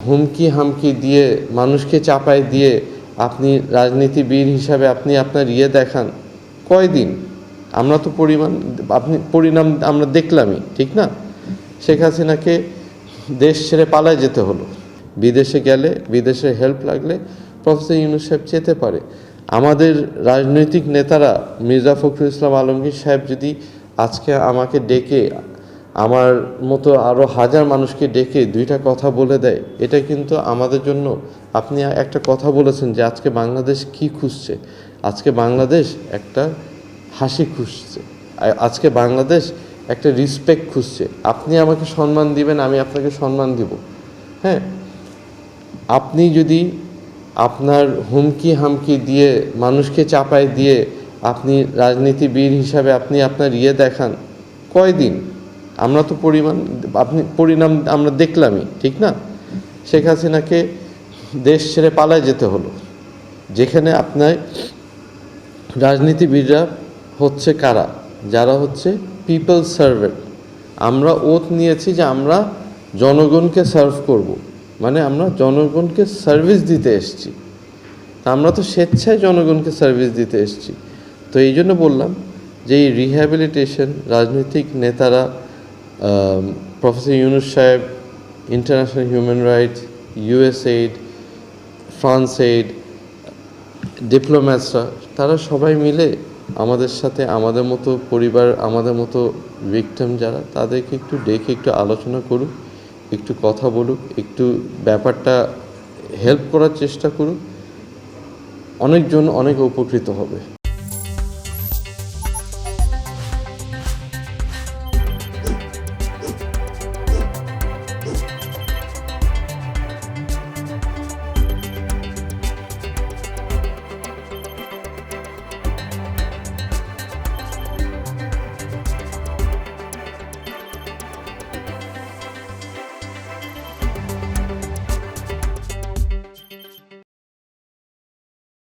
হুমকি হামকি দিয়ে মানুষকে চাপায় দিয়ে আপনি রাজনীতিবিদ হিসাবে আপনি আপনার দেখান কয়দিন? আমরা তো পরিণাম আমরা দেখলামই, ঠিক না? শেখ হাসিনাকে দেশ ছেড়ে পালায় যেতে হলো। বিদেশে গেলে, বিদেশে হেল্প লাগলে প্রফেসর ইউনূস সাহেব যেতে পারে। আমাদের রাজনৈতিক নেতারা মির্জা ফখরুল ইসলাম আলমগীর সাহেব যদি আজকে আমাকে ডেকে, আমার মতো আরও হাজার মানুষকে ডেকে দুইটা কথা বলে দেয়, এটা কিন্তু আমাদের জন্য, আপনি একটা কথা বলেছেন যে আজকে বাংলাদেশ কি খুঁজছে। আজকে বাংলাদেশ একটা হাসি খুঁজছে, আজকে বাংলাদেশ একটা রিসপেক্ট খুঁজছে। আপনি আমাকে সম্মান দিবেন, আমি আপনাকে সম্মান দিব। হ্যাঁ, আপনি যদি আপনার হুমকি হামকি দিয়ে মানুষকে চাপায় দিয়ে আপনি রাজনীতিবিদ হিসাবে আপনি আপনার দেখান কয়দিন? আমরা তো পরিণাম আমরা দেখলামই, ঠিক না? শেখ হাসিনাকে দেশ ছেড়ে পালায় যেতে হলো, যেখানে আপনার রাজনীতিবিদরা হচ্ছে কারা? যারা হচ্ছে পিপল সার্ভেন্ট। আমরা ওথ নিয়েছি যে আমরা জনগণকে সার্ভ করব, মানে আমরা জনগণকে সার্ভিস দিতে এসেছি। আমরা তো স্বেচ্ছায় জনগণকে সার্ভিস দিতে এসেছি। তো এই জন্য বললাম যে এই রিহ্যাবিলিটেশন, রাজনৈতিক নেতারা, প্রফেসর ইউনূস সাহেব, international human rights, USAID, France aid, ডিপ্লোম্যাটসরা, তারা সবাই মিলে আমাদের সাথে, আমাদের মতো পরিবার, আমাদের মতো ভিকটিম যারা, তাদেরকে একটু ডেকে একটু আলোচনা করুক, একটু কথা বলুক, একটু ব্যাপারটা হেল্প করার চেষ্টা করুক। অনেকজন অনেক উপকৃত হবে।